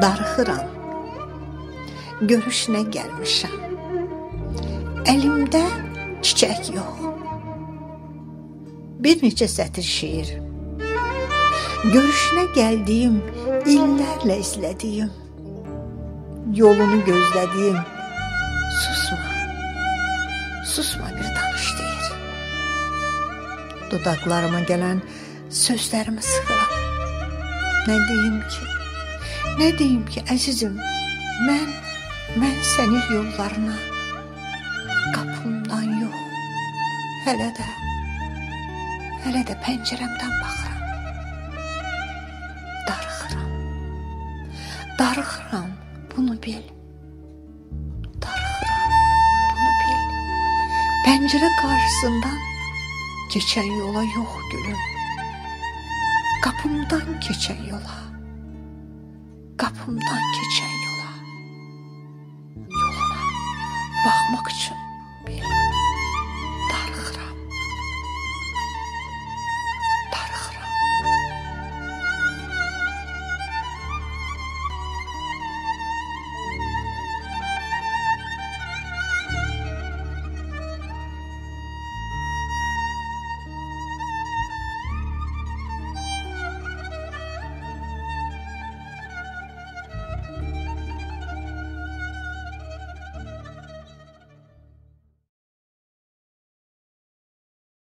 Darıxıram, görüşünə gəlmişəm. Əlimdə çiçək yox. Bir neçə sətir şiir. Görüşünə gəldiyim, illərlə izlədiyim, yolunu gözlədiyim. Susma, susma bir danış deyir. Dodaqlarıma gələn sözlərimi sıxıram. Nə deyim ki, əzizim, mən sənin yollarına qapımdan yox, hələ də pəncərəmdən baxıram. Darıxıram, bunu bil. Pəncərə qarşısından keçən yola yox gülüm. Qapımdan keçən yola. Yoluna baxmaq üçün